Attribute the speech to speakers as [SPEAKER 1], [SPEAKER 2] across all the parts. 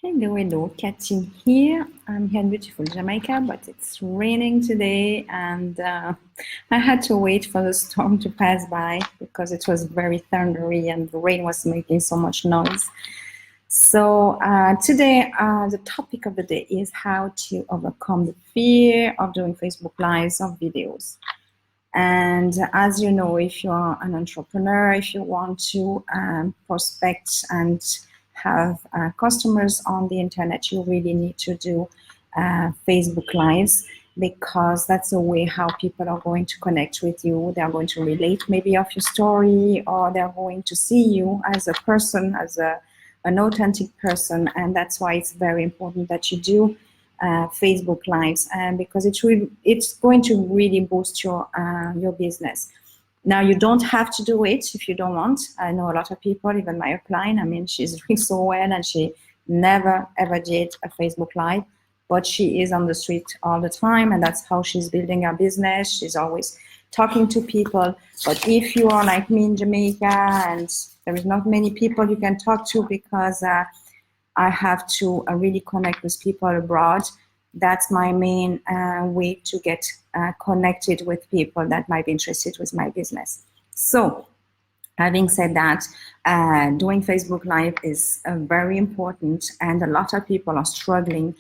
[SPEAKER 1] Hello, Katin here. I'm here in beautiful Jamaica, but it's raining today, and I had to wait for the storm to pass by because it was very thundery and the rain was making so much noise. So today, the topic of the day is how to overcome the fear of doing Facebook Lives or videos. And as you know, if you are an entrepreneur, if you want to prospect and have customers on the internet, you really need to do Facebook Lives because that's the way how people are going to connect with you. They're going to relate maybe of your story, or they're going to see you as a person, as an authentic person. And that's why it's very important that you do Facebook Lives, and because it's going to really boost your business. Now, you don't have to do it if you don't want. I know a lot of people, even my upline. I mean, she's doing so well, and she never ever did a Facebook Live, but she is on the street all the time, and that's how she's building her business. She's always talking to people. But if you are like me in Jamaica, and there is not many people you can talk to because I have to really connect with people abroad. That's my main way to get connected with people that might be interested with my business. So, having said that, doing Facebook Live is very important, and a lot of people are struggling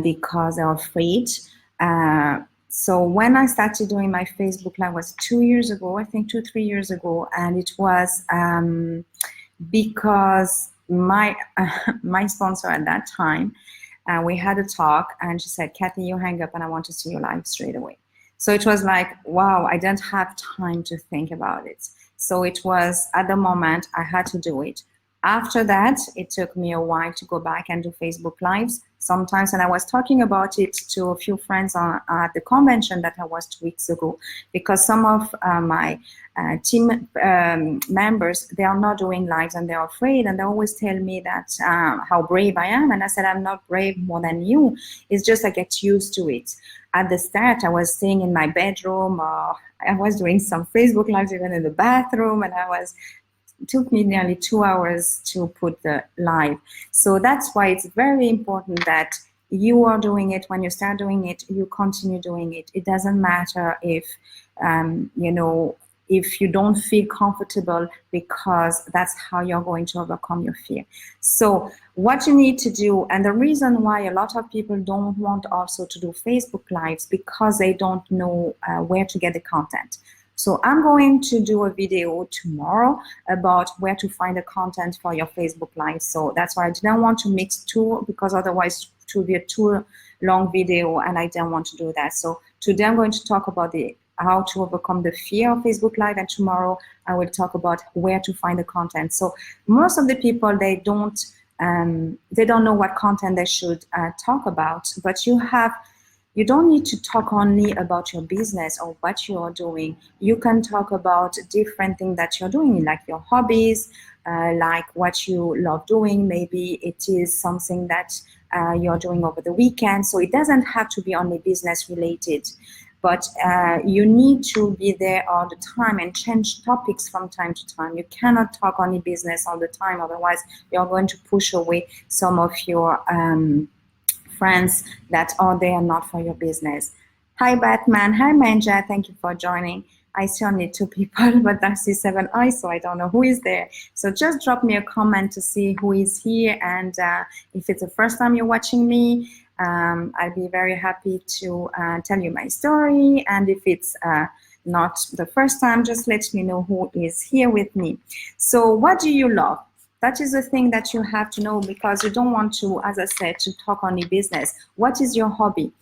[SPEAKER 1] because they're afraid. So when I started doing my Facebook Live was 2 years ago, I think 3 years ago, and it was because my my sponsor at that time, we had a talk, and she said, "Kathy, you hang up and I want to see you live straight away." So it was like, wow, I didn't have time to think about it. So it was at the moment I had to do it. After that, it took me a while to go back and do Facebook Lives sometimes. And I was talking about it to a few friends at the convention that I was 2 weeks ago, because some of my team members, they are not doing lives and they're afraid. And they always tell me that how brave I am. And I said, I'm not brave more than you. It's just I get used to it. At the start, I was staying in my bedroom, or I was doing some Facebook Lives even in the bathroom, and it took me nearly 2 hours to put the live. So that's why it's very important that you are doing it. When you start doing it, you continue doing it. It doesn't matter if, if you don't feel comfortable, because that's how you're going to overcome your fear. So what you need to do, and the reason why a lot of people don't want also to do Facebook Lives, because they don't know where to get the content. So I'm going to do a video tomorrow about where to find the content for your Facebook Live. So that's why I didn't want to mix two, because otherwise it will be a too long video, and I didn't want to do that. So today I'm going to talk about how to overcome the fear of Facebook Live, and tomorrow I will talk about where to find the content. So most of the people, they don't know what content they should talk about, but you don't need to talk only about your business or what you are doing. You can talk about different things that you're doing, like your hobbies, like what you love doing. Maybe it is something that you're doing over the weekend. So it doesn't have to be only business related. But you need to be there all the time and change topics from time to time. You cannot talk only business all the time, otherwise you're going to push away some of your friends that are there not for your business. Hi Batman, hi Manja, thank you for joining. I see only 2 people, but I see 7 eyes, so I don't know who is there. So just drop me a comment to see who is here, and if it's the first time you're watching me, I'll be very happy to tell you my story. And if it's not the first time, just let me know who is here with me. So what do you love? That is the thing that you have to know, because you don't want to, as I said, to talk only business. What is your hobby?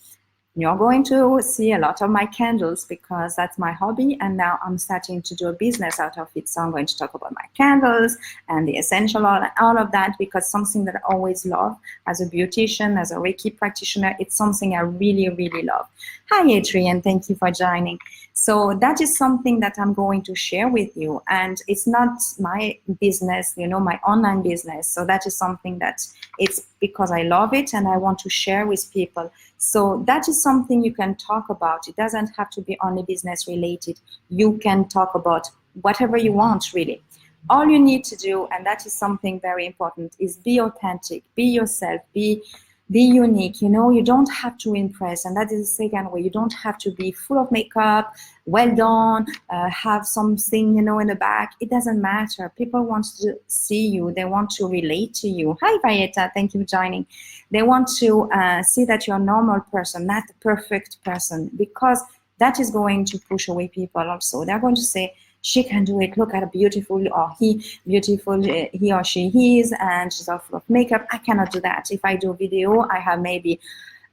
[SPEAKER 1] You're going to see a lot of my candles, because that's my hobby, and now I'm starting to do a business out of it. So I'm going to talk about my candles and the essential oil and all of that, because something that I always love as a beautician, as a Reiki practitioner, it's something I really, really love. Hi Adrian, thank you for joining. So that is something that I'm going to share with you, and it's not my business, my online business. So that is something that it's because I love it and I want to share with people. So that is something you can talk about. It doesn't have to be only business related. You can talk about whatever you want, really. All you need to do, and that is something very important, is be authentic, be yourself, be unique. You know, you don't have to impress, and that is the second way. You don't have to be full of makeup, well done, have something, you know, in the back. It doesn't matter. People want to see you. They want to relate to you. Hi, Valletta. Thank you for joining. They want to see that you're a normal person, not a perfect person, because that is going to push away people also. They're going to say, she can do it. Look at how beautiful or beautiful he or she is, and she's all full of makeup. I cannot do that. If I do a video, I have maybe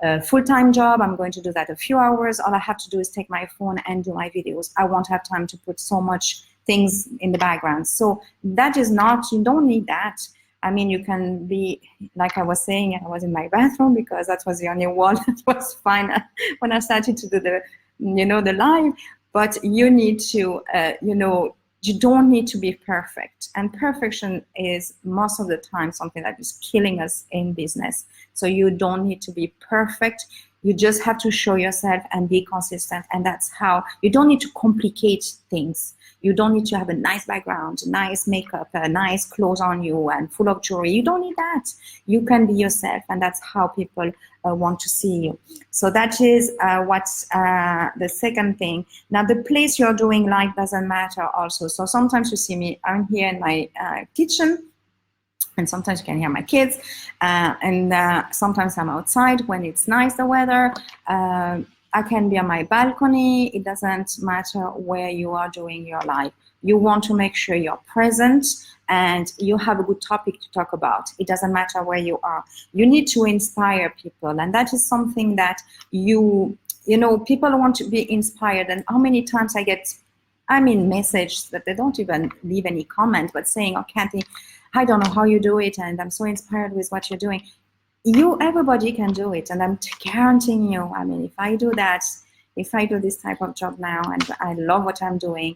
[SPEAKER 1] a full-time job. I'm going to do that a few hours. All I have to do is take my phone and do my videos. I won't have time to put so much things in the background. So that is not, you don't need that. I mean, you can be, like I was saying, I was in my bathroom because that was the only wall that was fine when I started to do the, you know, the live. But you need to, you know, you don't need to be perfect. And perfection is most of the time something that is killing us in business. So you don't need to be perfect. You just have to show yourself and be consistent. And that's how, you don't need to complicate things. You don't need to have a nice background, nice makeup, nice clothes on you and full of jewelry. You don't need that. You can be yourself, and that's how people want to see you. So that is what's the second thing. Now, the place you're doing live doesn't matter also. So sometimes you see me, I'm here in my kitchen, and sometimes you can hear my kids, and sometimes I'm outside when it's nice, the weather. I can be on my balcony. It doesn't matter where you are doing your live. You want to make sure you're present and you have a good topic to talk about. It doesn't matter where you are. You need to inspire people, and that is something that you know, people want to be inspired. And how many times I get, I mean, messages that they don't even leave any comment, but saying, "Oh, Kathy, I don't know how you do it, and I'm so inspired with what you're doing." Everybody can do it, and I'm guaranteeing you, I mean, if I do that, if I do this type of job now, and I love what I'm doing,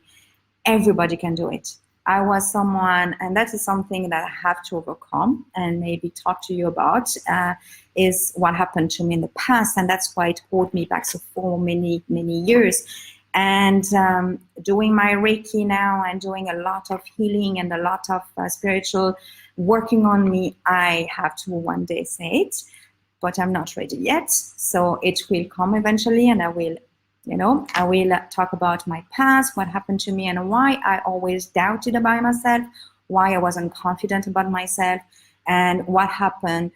[SPEAKER 1] everybody can do it. I was someone, and that is something that I have to overcome and maybe talk to you about, is what happened to me in the past, and that's why it held me back so for many, many years. And doing my Reiki now and doing a lot of healing and a lot of spiritual working on me, I have to one day say it, but I'm not ready yet. So it will come eventually, and I will, you know, I will talk about my past, what happened to me, and why I always doubted about myself, why I wasn't confident about myself, and what happened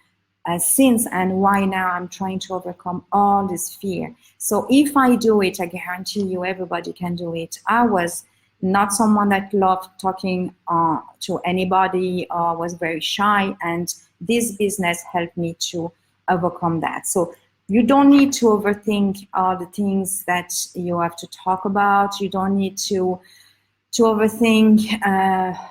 [SPEAKER 1] since, and why now I'm trying to overcome all this fear. So if I do it, I guarantee you everybody can do it. I was not someone that loved talking to anybody or was very shy, and this business helped me to overcome that. So you don't need to overthink all the things that you have to talk about. You don't need to overthink,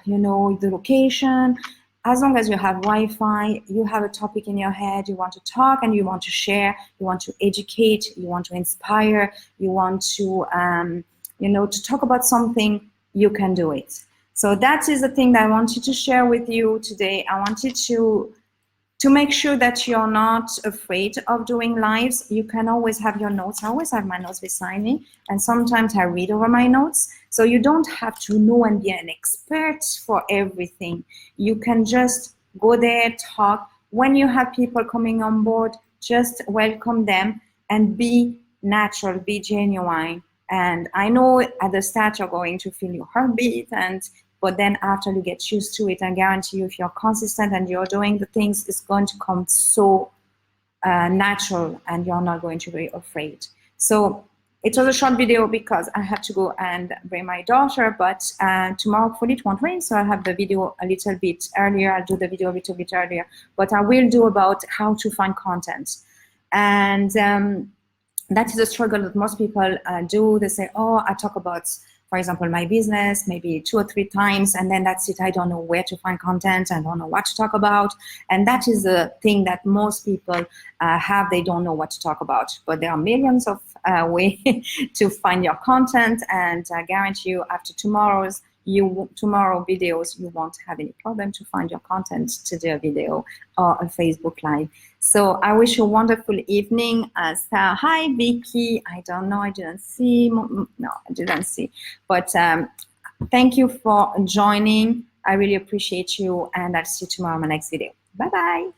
[SPEAKER 1] you know, the location. As long as you have Wi-Fi, you have a topic in your head, you want to talk and you want to share, you want to educate, you want to inspire, you want to, you know, to talk about something, you can do it. So that is the thing that I wanted to share with you today. I wanted to make sure that you're not afraid of doing lives. You can always have your notes. I always have my notes beside me, and sometimes I read over my notes. So you don't have to know and be an expert for everything. You can just go there, talk. When you have people coming on board, just welcome them and be natural, be genuine. And I know at the start you're going to feel your heartbeat, but then after you get used to it, I guarantee you, if you're consistent and you're doing the things, it's going to come so natural, and you're not going to be afraid. So it was a short video because I have to go and bring my daughter, but tomorrow hopefully it won't rain, so I'll have the video a little bit earlier. I'll do the video a little bit earlier, but I will do about how to find content. And that is a struggle that most people do. They say, oh, I talk about, for example, my business maybe 2 or 3 times, and then that's it. I don't know where to find content. I don't know what to talk about. And that is the thing that most people have. They don't know what to talk about. But there are millions of ways to find your content, and I guarantee you, after tomorrow videos, you won't have any problem to find your content to do a video or a Facebook Live. So I wish you a wonderful evening. Hi, Vicky. I don't know. I didn't see. No, I didn't see. But thank you for joining. I really appreciate you, and I'll see you tomorrow in my next video. Bye-bye.